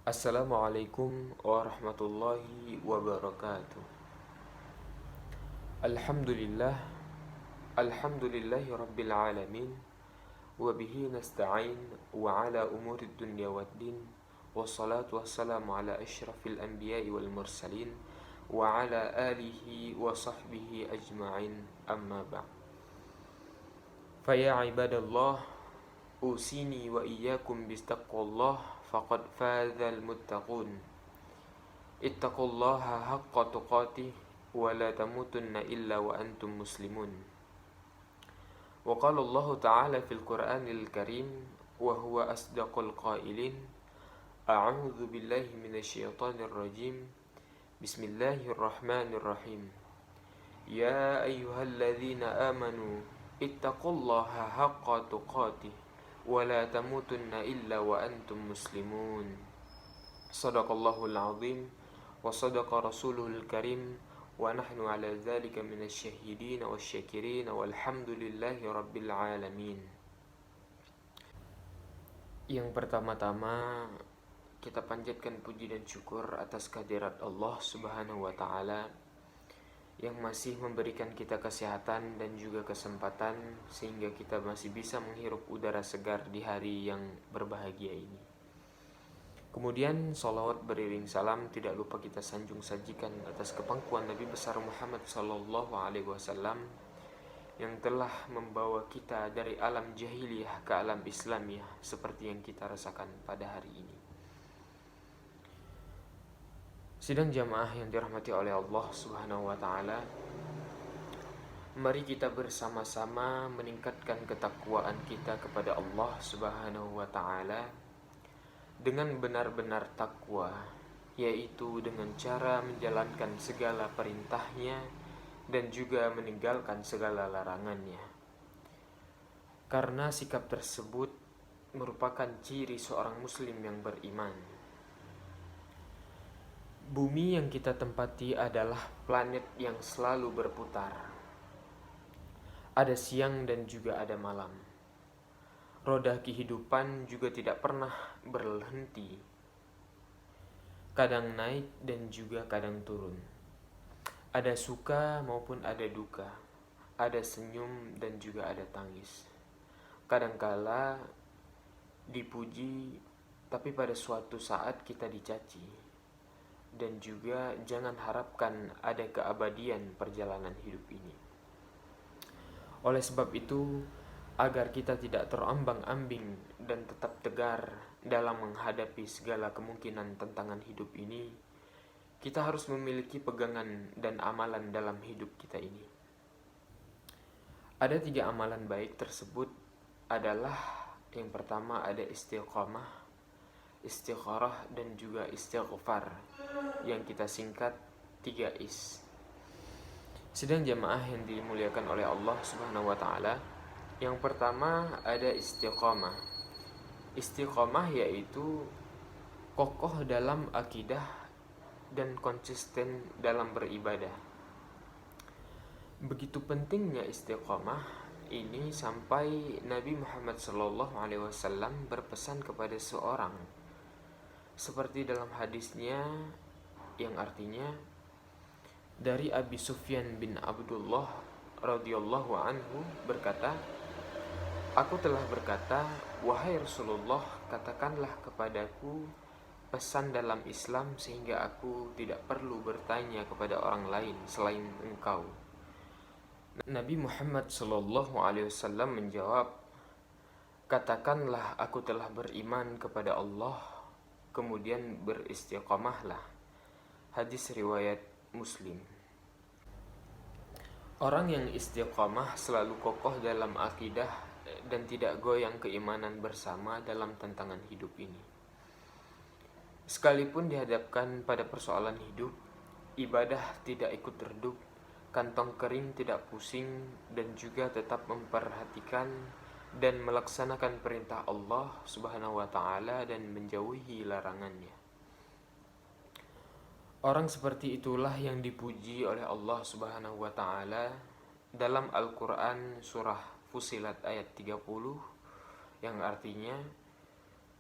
Assalamualaikum warahmatullahi wabarakatuh. Alhamdulillah, alhamdulillahi rabbil alamin. Wabihi nasta'in wa ala umuri dunya waddin. Wassalatu wassalamu ala ashrafil anbiya'i wal mursalin wa ala alihi wa sahbihi ajma'in, amma ba'd. Faya ibadallah, usini wa iyyakum bistaqwallah faqad fazal muttaqun. Ittaqullaha haqqa tuqatih wa la tamutunna illa wa antum muslimun. Wa qala Allah ta'ala fil Qur'anil Karim wa huwa asdaqul qailin. A'udzu billahi minasyaitonir rajim. Bismillahirrahmanirrahim. Ya ayyuhalladzina amanu ittaqullaha haqqa tuqatih wa la tamutunna illa wa antum muslimun. Shadaqallahul azim wa sadaqa rasuluhul karim wa nahnu ala dzalika minasyahidin wasyakirin walhamdulillahi rabbil alamin. Yang pertama-tama kita panjatkan puji dan syukur atas kehadirat Allah Subhanahu wa taala yang masih memberikan kita kesehatan dan juga kesempatan sehingga kita masih bisa menghirup udara segar di hari yang berbahagia ini. Kemudian salawat beriring salam tidak lupa kita sanjung sajikan atas kepangkuan Nabi besar Muhammad sallallahu alaihi wasallam yang telah membawa kita dari alam jahiliyah ke alam Islamiyah seperti yang kita rasakan pada hari ini. Sidang jamaah yang dirahmati oleh Allah Subhanahu wa taala, mari kita bersama-sama meningkatkan ketakwaan kita kepada Allah Subhanahu wa taala dengan benar-benar takwa, yaitu dengan cara menjalankan segala perintahnya dan juga meninggalkan segala larangannya. Karena sikap tersebut merupakan ciri seorang muslim yang beriman. Bumi yang kita tempati adalah planet yang selalu berputar. Ada siang dan juga ada malam. Roda kehidupan juga tidak pernah berhenti. Kadang naik dan juga kadang turun. Ada suka maupun ada duka. Ada senyum dan juga ada tangis. Kadangkala dipuji, tapi pada suatu saat kita dicaci. Dan juga jangan harapkan ada keabadian perjalanan hidup ini. Oleh sebab itu, agar kita tidak terombang-ambing dan tetap tegar dalam menghadapi segala kemungkinan tantangan hidup ini, kita harus memiliki pegangan dan amalan dalam hidup kita ini. Ada 3 amalan baik tersebut adalah yang pertama ada istiqamah, istikharah dan juga istighfar, yang kita singkat 3 is. Sedang jamaah yang dimuliakan oleh Allah Subhanahu wa taala, yang pertama ada istiqamah. Istiqamah yaitu kokoh dalam akidah dan konsisten dalam beribadah. Begitu pentingnya istiqamah ini sampai Nabi Muhammad SAW berpesan kepada seorang, seperti dalam hadisnya yang artinya dari Abi Sufyan bin Abdullah radhiyallahu anhu berkata, aku telah berkata, wahai Rasulullah, katakanlah kepadaku pesan dalam Islam sehingga aku tidak perlu bertanya kepada orang lain selain engkau. Nabi Muhammad SAW menjawab, katakanlah aku telah beriman kepada Allah, kemudian beristiqamahlah. Hadis riwayat Muslim. Orang yang istiqamah selalu kokoh dalam akidah dan tidak goyang keimanan bersama dalam tantangan hidup ini. Sekalipun dihadapkan pada persoalan hidup, ibadah tidak ikut redup, kantong kering tidak pusing, dan juga tetap memperhatikan dan melaksanakan perintah Allah Subhanahu wa taala dan menjauhi larangannya. Orang seperti itulah yang dipuji oleh Allah Subhanahu wa taala dalam Al-Qur'an surah Fussilat ayat 30 yang artinya,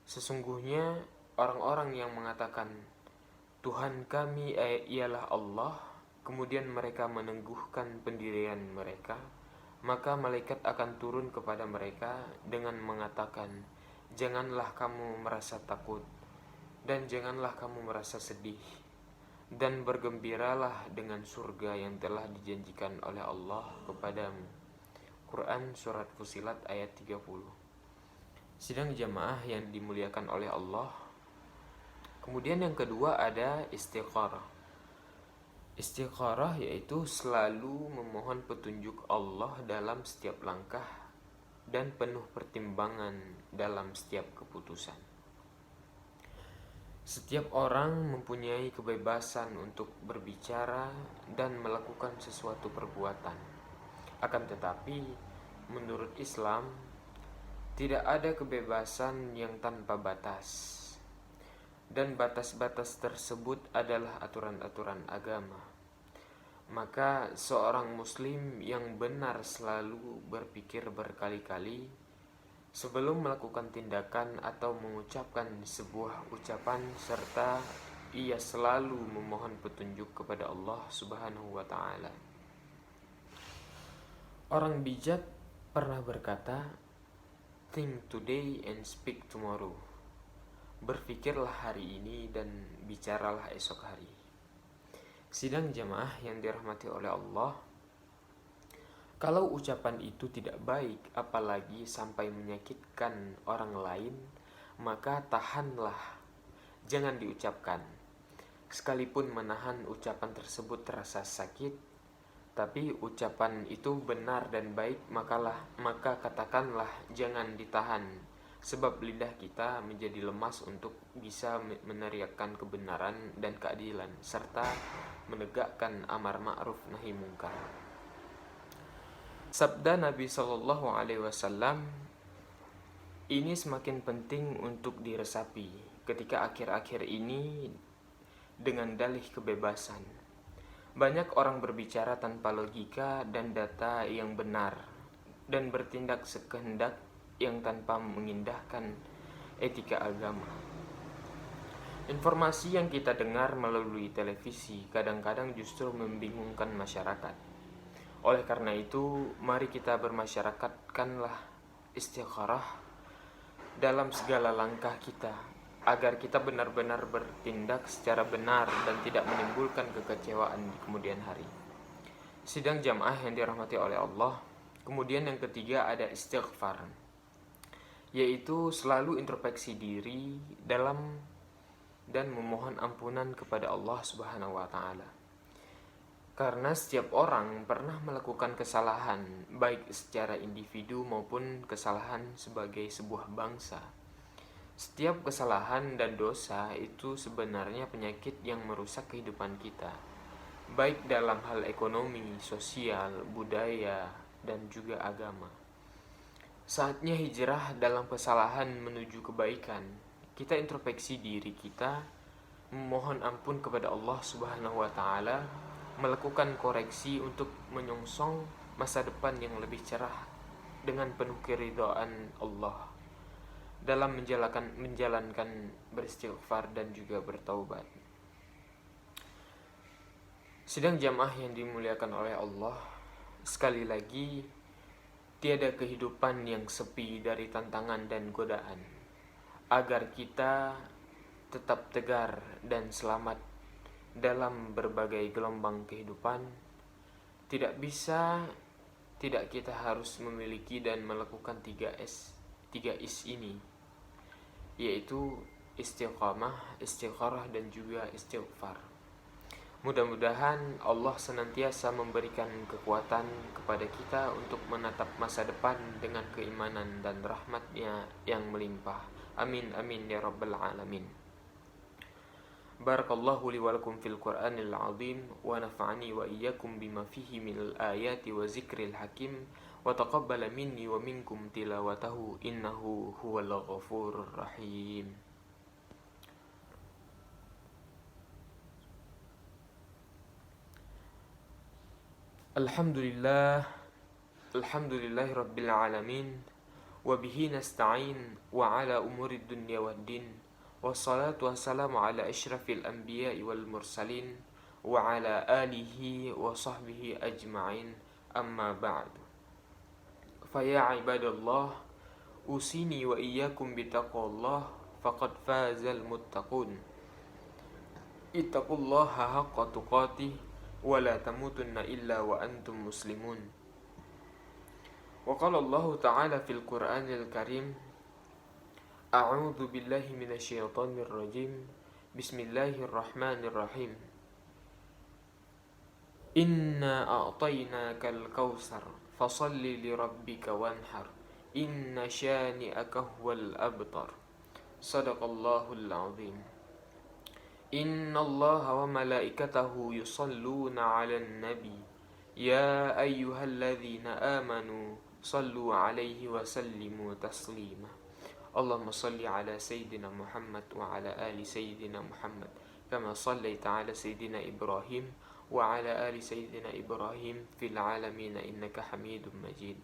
sesungguhnya orang-orang yang mengatakan Tuhan kami ialah Allah, kemudian mereka meneguhkan pendirian mereka, maka malaikat akan turun kepada mereka dengan mengatakan, janganlah kamu merasa takut dan janganlah kamu merasa sedih, dan bergembiralah dengan surga yang telah dijanjikan oleh Allah kepadamu. Quran Surat Fussilat ayat 30. Sidang jamaah yang dimuliakan oleh Allah, kemudian yang kedua ada istikharah. Istikharah yaitu selalu memohon petunjuk Allah dalam setiap langkah dan penuh pertimbangan dalam setiap keputusan. Setiap orang mempunyai kebebasan untuk berbicara dan melakukan sesuatu perbuatan. Akan tetapi, menurut Islam, tidak ada kebebasan yang tanpa batas. Dan batas-batas tersebut adalah aturan-aturan agama. Maka seorang muslim yang benar selalu berpikir berkali-kali sebelum melakukan tindakan atau mengucapkan sebuah ucapan, serta ia selalu memohon petunjuk kepada Allah Subhanahu wa ta'ala. Orang bijak pernah berkata, think today and speak tomorrow. Berpikirlah hari ini dan bicaralah esok hari. Sidang jamaah yang dirahmati oleh Allah, kalau ucapan itu tidak baik, apalagi sampai menyakitkan orang lain, maka tahanlah, jangan diucapkan. Sekalipun menahan ucapan tersebut terasa sakit, tapi ucapan itu benar dan baik, maka katakanlah, jangan ditahan. Sebab lidah kita menjadi lemas untuk bisa meneriakkan kebenaran dan keadilan, serta menegakkan amar ma'ruf nahi mungkar. Sabda Nabi SAW ini semakin penting untuk diresapi ketika akhir-akhir ini dengan dalih kebebasan. Banyak orang berbicara tanpa logika dan data yang benar dan bertindak sekehendak yang tanpa mengindahkan etika agama. Informasi yang kita dengar melalui televisi kadang-kadang justru membingungkan masyarakat. Oleh karena itu, mari kita bermasyarakatkanlah istikharah dalam segala langkah kita, agar kita benar-benar bertindak secara benar dan tidak menimbulkan kekecewaan di kemudian hari. Sidang jamaah yang dirahmati oleh Allah, kemudian yang ketiga ada istighfar, yaitu selalu introspeksi diri dalam dan memohon ampunan kepada Allah Subhanahu wa ta'ala. Karena setiap orang pernah melakukan kesalahan, baik secara individu maupun kesalahan sebagai sebuah bangsa. Setiap kesalahan dan dosa itu sebenarnya penyakit yang merusak kehidupan kita, baik dalam hal ekonomi, sosial, budaya, dan juga agama. Saatnya hijrah dalam kesalahan menuju kebaikan. Kita introspeksi diri kita, memohon ampun kepada Allah Subhanahu wa ta'ala, melakukan koreksi untuk menyongsong masa depan yang lebih cerah dengan penuh keridhaan Allah dalam menjalankan beristighfar dan juga bertaubat. Sidang jamaah yang dimuliakan oleh Allah, sekali lagi, tiada kehidupan yang sepi dari tantangan dan godaan. Agar kita tetap tegar dan selamat dalam berbagai gelombang kehidupan, tidak kita harus memiliki dan melakukan 3 is ini, yaitu istiqamah, istikharah, dan juga istighfar. Mudah-mudahan Allah senantiasa memberikan kekuatan kepada kita untuk menatap masa depan dengan keimanan dan rahmat-Nya yang melimpah. Amin amin ya rabbal alamin. Barakallahu li wa lakum fil Qur'anil azim wa nafa'ani wa iyyakum bima fihi minal ayati wa zikril hakim wa taqabbala minni wa minkum tilawatahu innahu huwal ghafurur rahim. Alhamdulillahi rabbil alamin wa bihi nasta'in wa ala umurid dunya waddin Wassalatu wassalamu ala asyrafil anbiya'i wal mursalin wa ala alihi wa sahbihi ajma'in, amma ba'du. Faya ibadallah, usini wa iyyakum bitaqwallah, faqad fazal muttaqun. Ittaqullaha haqqa tuqatih wa la tamutunna illa wa antum muslimun. Wa qala Allah ta'ala fil Qur'anil Karim, a'udzu billahi minasyaitonir rajim. Bismillahirrahmanirrahim. Inna a'tainakal kautsar fashalli li rabbika wanhar. Inna syani'aka huwal abtar. Shadaqallahul azim. Inna Allaha wa malaikatahu yusalluna 'alan nabi. Ya ayyuhalladzina amanu sallu 'alaihi wa sallimu taslima. Allahumma salli ala Sayyidina Muhammad wa ala ali Sayyidina Muhammad kama sallaita ala Sayyidina Ibrahim wa ala ali Sayyidina Ibrahim fil alamin innaka Hamidum Majid.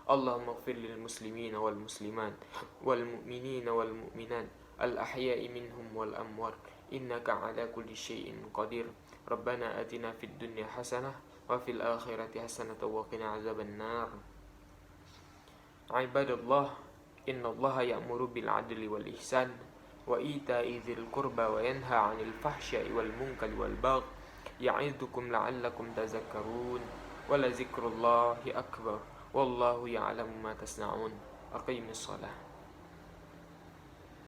Allahumma ighfir lil muslimina wal muslimat wal mu'minina wal mu'minat al ahya'i minhum wal amwat innaka ala kulli syai'in qadir. Rabbana atina fid dunya hasanah wa fil akhirati hasanah wa qina azaban nar. Ibadallah, innallaha ya'muru bil 'adli wal ihsan wa ita'i dzil qurba wa yanha 'anil fahsya'i wal munkari wal baghi ya'idzukum la'allakum tadhakkarun. Wa la dzikrullahi akbar wallahu ya'lamu ma tasna'un. Aqimis shalah.